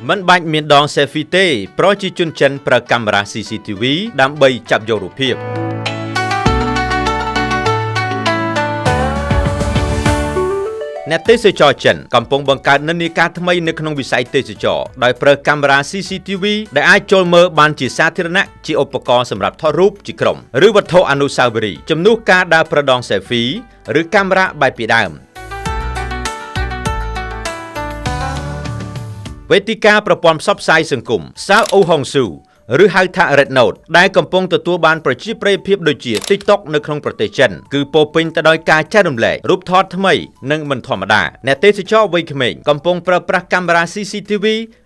មិនបាច់មានដង selfie ទេប្រជាជនចិនប្រើកាមេរ៉ា CCTV ដើម្បីចាប់យករូបភាពអ្នកទេសចរចិនកំពុងបង្កើតនិន្នាការថ្មីនៅក្នុងវិស័យទេសចរដោយប្រើកាមេរ៉ា CCTV ដែលអាចចូលមើលបានជាសាធារណៈជាឧបករណ៍សម្រាប់ថតរូបជាក្រុមឬវត្ថុអនុស្សាវរីយ៍ជំនួសការដើរប្រើដង selfie ឬកាមេរ៉ាបែបពីដើមវេទិកាប្រព័ន្ធផ្សព្វផ្សាយសង្គម Sao Oh Hong Su ឬហៅថា Red Note ដែលកំពុងទទួលបានប្រជាប្រិយភាពដូចជា TikTok នៅក្នុងប្រទេសចិនគឺពោរពេញទៅដោយការចែករំលែករូបថតថ្មីនិងមិនធម្មតាអ្នកទេសចរវ័យក្មេងកំពុងប្រើប្រាស់កាមេរ៉ា CCTV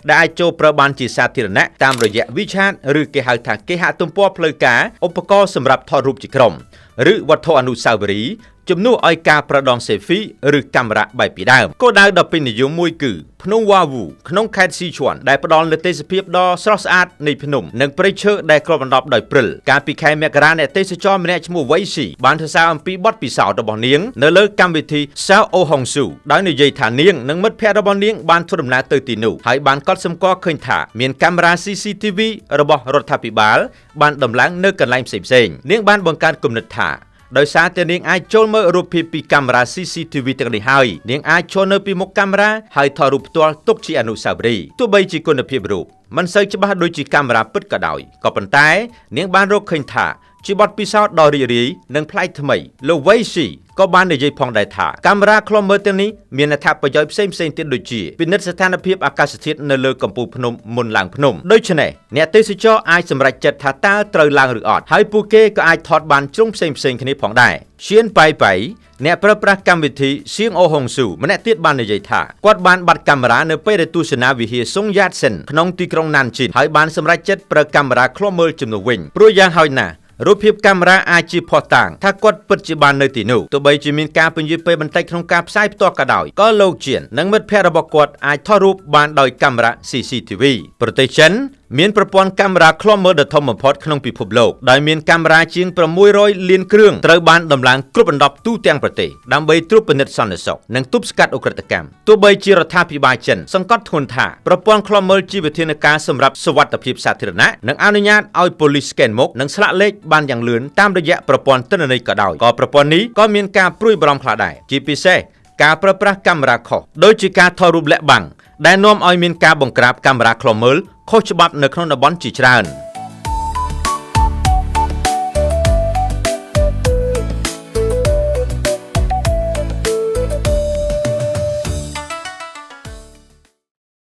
ដែលអាចចូលប្រើបានជាសាធារណៈតាមរយៈ WeChat ឬគេហៅថាគេហទំព័រផ្លូវការឧបករណ៍សម្រាប់ថតរូបជាក្រុមឬវត្ថុអនុស្សាវរីយ៍ជំនួសឲ្យការប្រើដង selfie ឬកាមេរ៉ាបែបពីដើមគោលដៅដ៏ពេញនិយមមួយគឺភ្នំវ៉ាវូក្នុងខេត្តស៊ីឈួនដែលផ្ដល់នូវទេសភាពដ៏ស្រស់ស្អាតនៃភ្នំនិងព្រៃឈើដែលគ្របដណ្ដប់ដោយព្រិលកាលពីខែមករាអ្នកទេសចរម្នាក់ឈ្មោះវ៉ៃស៊ីបានសរសើរអំពីបទពិសោធន៍របស់នាងនៅលើកម្មវិធី Sao Oh Hong Su ដោយនិយាយថានាងនិងមិត្តភ័ក្តិរបស់នាងបានធ្វើដំណើរទៅទីនោះហើយបានកត់សម្គាល់ឃើញថាមានកាមេរ៉ា CCTV របស់រដ្ឋាភិបាលបានដំឡើងនៅកន្លែងផ្សេងៗនាងបានបង្កើតគំនិតថាដោយសារតែនាងអាចចូលមើលរូបភាពពីកាមេរ៉ា CCTV ទាំងនេះហើយនាងអាចចូលនៅពីមុខកាមេរ៉ាហើយថតរូបផ្ទាល់ទុកជាអនុស្សាវរីយ៍ទោះបីជាគុណភាពរូបមិនសូវច្បាស់ដូចជាកាមេរ៉ាពិតក៏ដោយក៏ប៉ុន្តែនាងបានរកឃើញថាជាបទពិសោធន៍ដ៏រីករាយនិងប្លែកថ្មីលោកវ៉ៃស៊ីក៏បាននិយាយផងដែរថាកាមេរ៉ាឃ្លាំមើលទាំងនេះមានអត្ថប្រយោជន៍ផ្សេងៗទៀតដូចជាពិនិត្យស្ថានភាពអាកាសធាតុនៅលើកំពូលភ្នំមុនឡើងភ្នំដូច្នេះអ្នកទេសចរអាចសម្រេចចិត្តថាតើត្រូវឡើងឬអត់ហើយពួកគេក៏អាចថតបានជ្រុងផ្សេងៗគ្នាផងដែរឈៀនប៉ៃអ្នកប្រើប្រាស់កម្មវិធី Sao Oh Hong Su ម្នាក់ទៀតបាននិយាយថាគាត់បានបាត់កាមេរ៉ានៅពេលដែលទស្សនាវិហារ Song Yat-sen ក្នុងទីក្រុងណានជីនហើយបានសម្រេចចិត្តប្រើកាមេរ៉ាឃ្លាំមើលជំនួសវិញព្រោះយ៉ាងហោចណាស់រូបភាពកាមេរ៉ាអាចជាភស្តុតាងថាគាត់ពិតជាបាននៅទីនោះទោះបីជាមានការពន្យាពេលបន្តិចក្នុងការផ្សាយផ្ទាល់ក៏ដោយក៏លោកជៀននិងមិត្តភ័ក្តិរបស់គាត់អាចថតរូបបានដោយកាមេរ៉ា CCTV ប្រទេសចិនមានប្រព័ន្ធកាមេរ៉ាឃ្លាំមើលដ៏ធំបំផុតក្នុងពិភពលោកដោយមានកាមេរ៉ាជាង600លានគ្រឿងត្រូវបានដំឡើងគ្រប់ដណ្ដប់ទូទាំងប្រទេសដើម្បីត្រួតពិនិត្យសន្តិសុខនិងទប់ស្កាត់ឧក្រិដ្ឋកម្មទោះបីជារដ្ឋាភិបាលចិនសង្កត់ធ្ងន់ថាប្រព័ន្ធឃ្លាំមើលជាវិធានការសម្រាប់សុវត្ថិភាពសាធារណៈនិងអនុញ្ញាតឲ្យប៉ូលីសស្កេនមុខនិងស្លាកលេខបានយ៉ាងលឿនតាមរយៈប្រព័ន្ធទិន្នន័យក៏ដោយក៏ប្រព័ន្ធនេះក៏មានការព្រួយបារម្ភខ្លះដែរជាពិសេសការប្រើប្រាស់កាមេរ៉ាខុសដូចជាការថតរូបលាក់បាំងដែលនាំឲ្យមានការបង្ក្រាបកាមេរ៉ាឃ្លាំមើលខុសច្បាប់នៅក្នុងតំបន់ជាច្រើន